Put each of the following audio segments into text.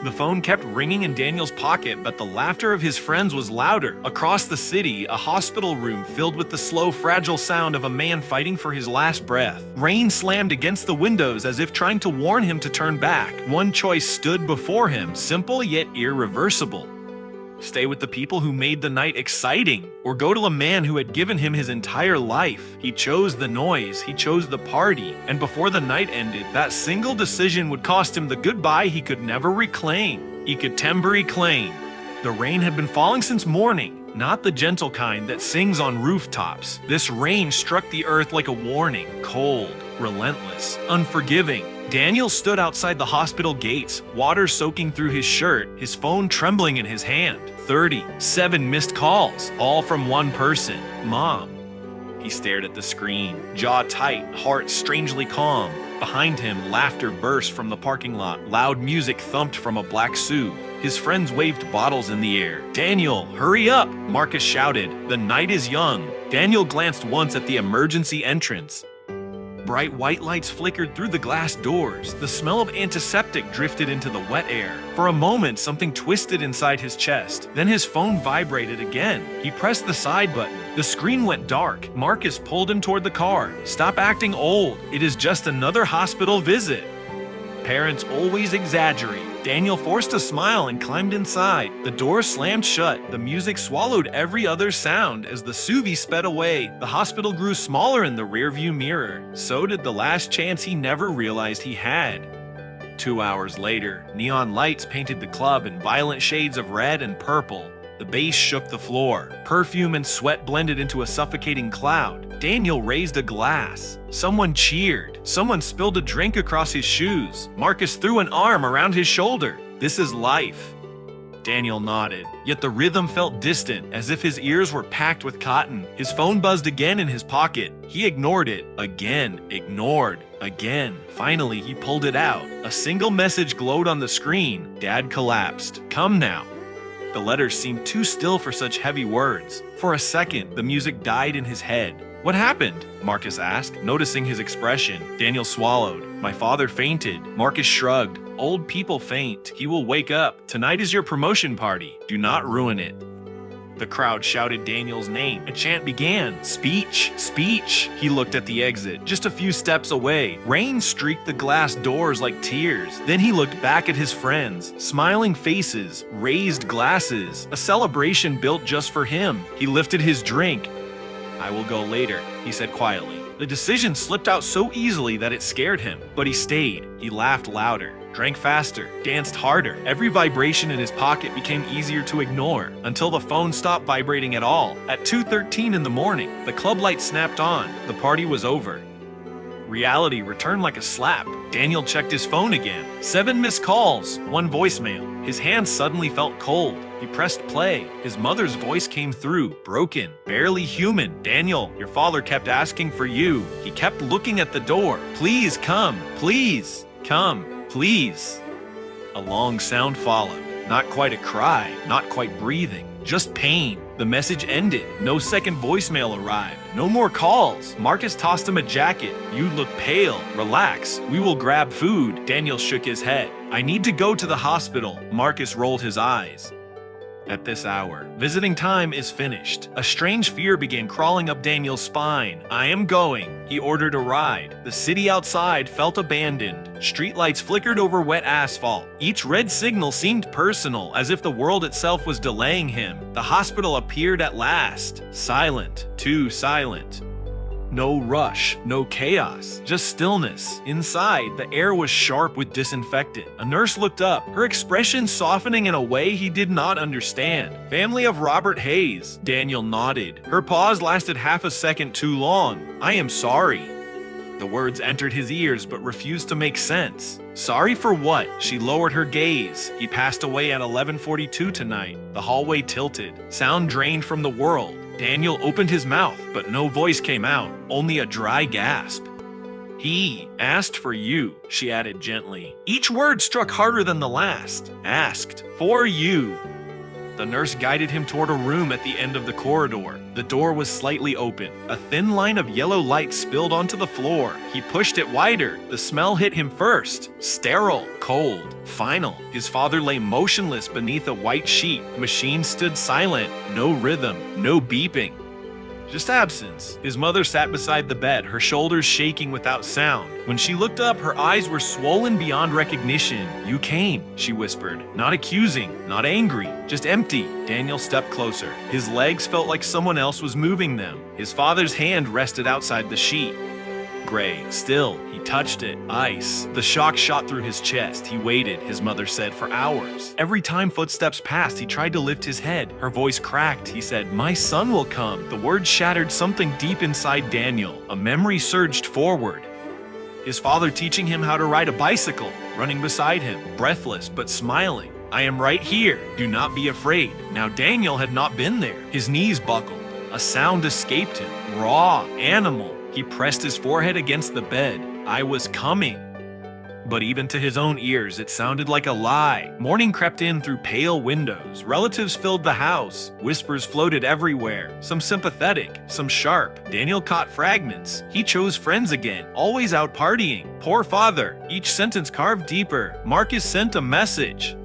The phone kept ringing in Daniel's pocket, but the laughter of his friends was louder. Across the city, a hospital room filled with the slow, fragile sound of a man fighting for his last breath. Rain slammed against the windows as if trying to warn him to turn back. One choice stood before him, simple yet irreversible. Stay with the people who made the night exciting, or go to a man who had given him his entire life. He chose the noise, he chose the party, and before the night ended, that single decision would cost him the goodbye he could never reclaim. He could never reclaim. The rain had been falling since morning, not the gentle kind that sings on rooftops. This rain struck the earth like a warning, cold, relentless, unforgiving. Daniel stood outside the hospital gates, water soaking through his shirt, his phone trembling in his hand. 37 missed calls, all from one person, Mom. He stared at the screen, jaw tight, heart strangely calm. Behind him, laughter burst from the parking lot. Loud music thumped from a black SUV. His friends waved bottles in the air. "Daniel, hurry up!" Marcus shouted. "The night is young." Daniel glanced once at the emergency entrance. Bright white lights flickered through the glass doors. The smell of antiseptic drifted into the wet air. For a moment, something twisted inside his chest. Then his phone vibrated again. He pressed the side button. The screen went dark. Marcus pulled him toward the car. "Stop acting old. It is just another hospital visit." Parents always exaggerate. Daniel forced a smile and climbed inside. The door slammed shut. The music swallowed every other sound as the SUV sped away. The hospital grew smaller in the rearview mirror. So did the last chance he never realized he had. 2 hours later, neon lights painted the club in violent shades of red and purple. The bass shook the floor. Perfume and sweat blended into a suffocating cloud. Daniel raised a glass. Someone cheered. Someone spilled a drink across his shoes. Marcus threw an arm around his shoulder. "This is life." Daniel nodded, yet the rhythm felt distant, as if his ears were packed with cotton. His phone buzzed again in his pocket. He ignored it. Again. Ignored. Again. Finally, he pulled it out. A single message glowed on the screen. Dad collapsed. "Come now." The letters seemed too still for such heavy words. For a second, the music died in his head. "What happened?" Marcus asked, noticing his expression. Daniel swallowed. "My father fainted." Marcus shrugged. "Old people faint. He will wake up. Tonight is your promotion party. Do not ruin it." The crowd shouted Daniel's name. A chant began. "Speech! Speech!" He looked at the exit, just a few steps away. Rain streaked the glass doors like tears. Then he looked back at his friends. Smiling faces, raised glasses, a celebration built just for him. He lifted his drink. "I will go later," he said quietly. The decision slipped out so easily that it scared him, but he stayed. He laughed louder, drank faster, danced harder. Every vibration in his pocket became easier to ignore, until the phone stopped vibrating at all. At 2:13 in the morning, the club light snapped on. The party was over. Reality returned like a slap. Daniel checked his phone again. 7 missed calls, 1 voicemail. His hands suddenly felt cold. He pressed play. His mother's voice came through, broken, barely human. "Daniel, your father kept asking for you." He kept looking at the door. "Please come, please, come, please." A long sound followed. Not quite a cry, not quite breathing, just pain. The message ended. No second voicemail arrived. No more calls. Marcus tossed him a jacket. "You look pale. Relax. We will grab food." Daniel shook his head. "I need to go to the hospital." Marcus rolled his eyes. At this hour, visiting time is finished. A strange fear began crawling up Daniel's spine. "I am going." He ordered a ride. The city outside felt abandoned. Streetlights flickered over wet asphalt. Each red signal seemed personal, as if the world itself was delaying him. The hospital appeared at last. Silent. Too silent. No rush, no chaos, just stillness. Inside, the air was sharp with disinfectant. A nurse looked up, her expression softening in a way he did not understand. "Family of Robert Hayes." Daniel nodded. Her pause lasted half a second too long. "I am sorry." The words entered his ears but refused to make sense. "Sorry for what?" She lowered her gaze. "He passed away at 11:42 tonight." The hallway tilted. Sound drained from the world. Daniel opened his mouth, but no voice came out, only a dry gasp. "He asked for you," she added gently. Each word struck harder than the last. "Asked for you." The nurse guided him toward a room at the end of the corridor. The door was slightly open. A thin line of yellow light spilled onto the floor. He pushed it wider. The smell hit him first. Sterile, cold, final. His father lay motionless beneath a white sheet. Machine stood silent. No rhythm, no beeping. Just absence. His mother sat beside the bed, her shoulders shaking without sound. When she looked up, her eyes were swollen beyond recognition. "You came," she whispered. Not accusing, not angry, just empty. Daniel stepped closer. His legs felt like someone else was moving them. His father's hand rested outside the sheet. Gray, still, he touched it. Ice. The shock shot through his chest. He waited, his mother said, for hours. Every time footsteps passed, he tried to lift his head. Her voice cracked. He said, "My son will come." The words shattered something deep inside Daniel. A memory surged forward. His father teaching him how to ride a bicycle, running beside him, breathless but smiling. "I am right here. Do not be afraid." Now Daniel had not been there. His knees buckled. A sound escaped him. Raw, animal. He pressed his forehead against the bed. "I was coming." But even to his own ears, it sounded like a lie. Morning crept in through pale windows. Relatives filled the house. Whispers floated everywhere. Some sympathetic, some sharp. Daniel caught fragments. He chose friends again, always out partying. Poor father. Each sentence carved deeper. Marcus sent a message.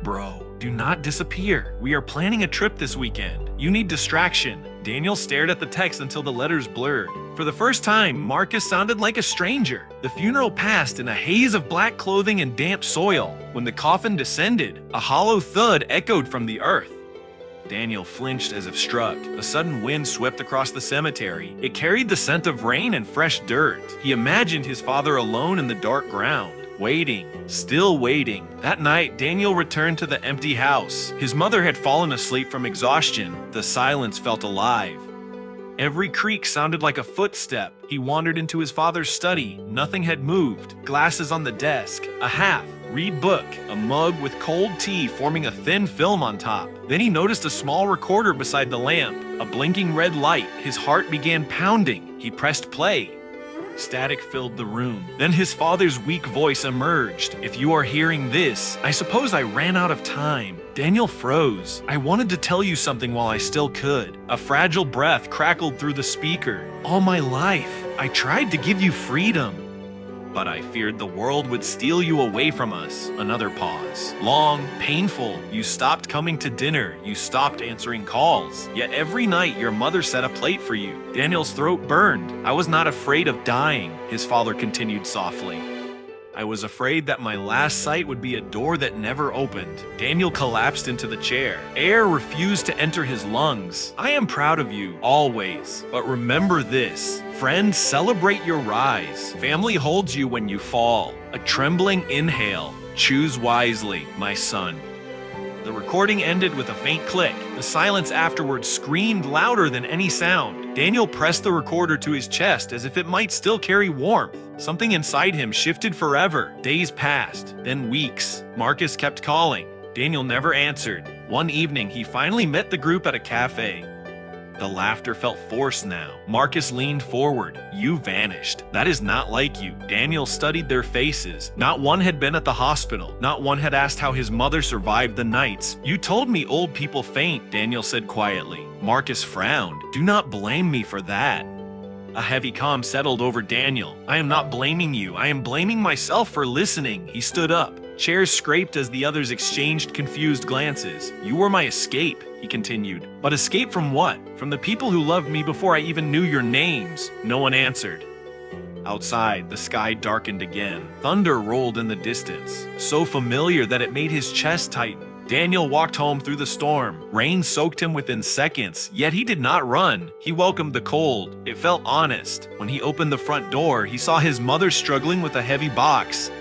"Bro, do not disappear. We are planning a trip this weekend. You need distraction." Daniel stared at the text until the letters blurred. For the first time, Marcus sounded like a stranger. The funeral passed in a haze of black clothing and damp soil. When the coffin descended, a hollow thud echoed from the earth. Daniel flinched as if struck. A sudden wind swept across the cemetery. It carried the scent of rain and fresh dirt. He imagined his father alone in the dark ground. Waiting, still waiting. That night, Daniel returned to the empty house. His mother had fallen asleep from exhaustion. The silence felt alive. Every creak sounded like a footstep. He wandered into his father's study. Nothing had moved. Glasses on the desk. A half-read book. A mug with cold tea forming a thin film on top. Then he noticed a small recorder beside the lamp. A blinking red light. His heart began pounding. He pressed play. Static filled the room. Then his father's weak voice emerged. "If you are hearing this, I suppose I ran out of time." Daniel froze. "I wanted to tell you something while I still could." A fragile breath crackled through the speaker. "All my life, I tried to give you freedom, but I feared the world would steal you away from us." Another pause. Long, painful. "You stopped coming to dinner. You stopped answering calls. Yet every night your mother set a plate for you." Daniel's throat burned. "I was not afraid of dying," his father continued softly. "I was afraid that my last sight would be a door that never opened." Daniel collapsed into the chair. Air refused to enter his lungs. "I am proud of you, always. But remember this. Friends celebrate your rise. Family holds you when you fall. A trembling inhale. Choose wisely, my son." The recording ended with a faint click. The silence afterwards screamed louder than any sound. Daniel pressed the recorder to his chest as if it might still carry warmth. Something inside him shifted forever. Days passed, then weeks. Marcus kept calling. Daniel never answered. One evening, he finally met the group at a cafe. The laughter felt forced now. Marcus leaned forward. "You vanished. That is not like you." Daniel studied their faces. Not one had been at the hospital. Not one had asked how his mother survived the nights. "You told me old people faint," Daniel said quietly. Marcus frowned. "Do not blame me for that." A heavy calm settled over Daniel. "I am not blaming you. I am blaming myself for listening." He stood up. Chairs scraped as the others exchanged confused glances. "You were my escape," he continued. "But escape from what? From the people who loved me before I even knew your names." No one answered. Outside, the sky darkened again. Thunder rolled in the distance, so familiar that it made his chest tighten. Daniel walked home through the storm. Rain soaked him within seconds, yet he did not run. He welcomed the cold. It felt honest. When he opened the front door, he saw his mother struggling with a heavy box.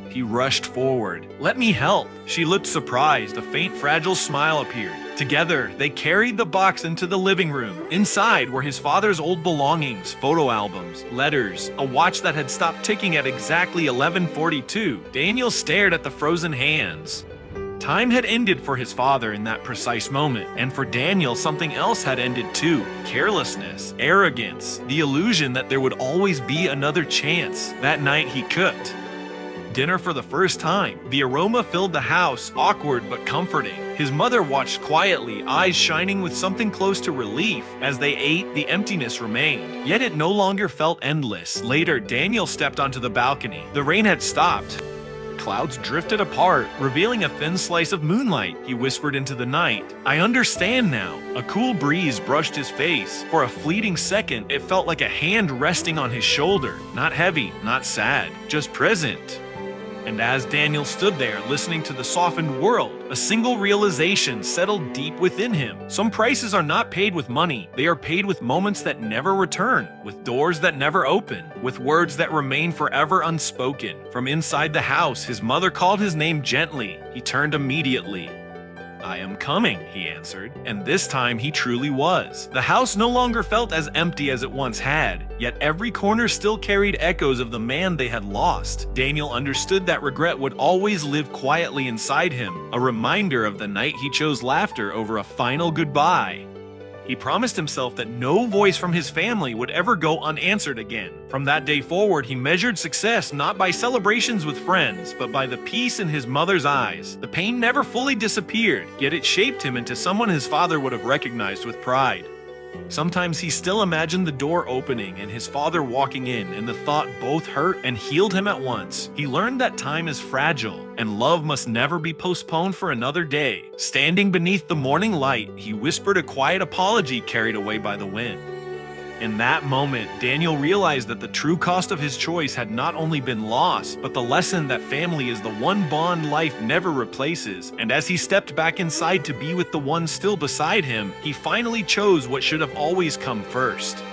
He rushed forward. "Let me help." She looked surprised. A faint, fragile smile appeared. Together, they carried the box into the living room. Inside were his father's old belongings, photo albums, letters, a watch that had stopped ticking at exactly 11:42. Daniel stared at the frozen hands. Time had ended for his father in that precise moment, and for Daniel, something else had ended too. Carelessness, arrogance, the illusion that there would always be another chance. That night he cooked. dinner for the first time. The aroma filled the house, awkward but comforting. His mother watched quietly, eyes shining with something close to relief. As they ate, the emptiness remained, yet it no longer felt endless. Later, Daniel stepped onto the balcony. The rain had stopped. Clouds drifted apart, revealing a thin slice of moonlight. He whispered into the night, "I understand now." A cool breeze brushed his face. For a fleeting second, it felt like a hand resting on his shoulder. Not heavy, not sad, just present. And as Daniel stood there, listening to the softened world, a single realization settled deep within him. Some prices are not paid with money. They are paid with moments that never return, with doors that never open, with words that remain forever unspoken. From inside the house, his mother called his name gently. He turned immediately. "I am coming," he answered, and this time he truly was. The house no longer felt as empty as it once had, yet every corner still carried echoes of the man they had lost. Daniel understood that regret would always live quietly inside him, a reminder of the night he chose laughter over a final goodbye. He promised himself that no voice from his family would ever go unanswered again. From that day forward, he measured success not by celebrations with friends, but by the peace in his mother's eyes. The pain never fully disappeared, yet it shaped him into someone his father would have recognized with pride. Sometimes he still imagined the door opening and his father walking in, and the thought both hurt and healed him at once. He learned that time is fragile, and love must never be postponed for another day. Standing beneath the morning light, he whispered a quiet apology carried away by the wind. In that moment, Daniel realized that the true cost of his choice had not only been loss, but the lesson that family is the one bond life never replaces. And as he stepped back inside to be with the one still beside him, he finally chose what should have always come first.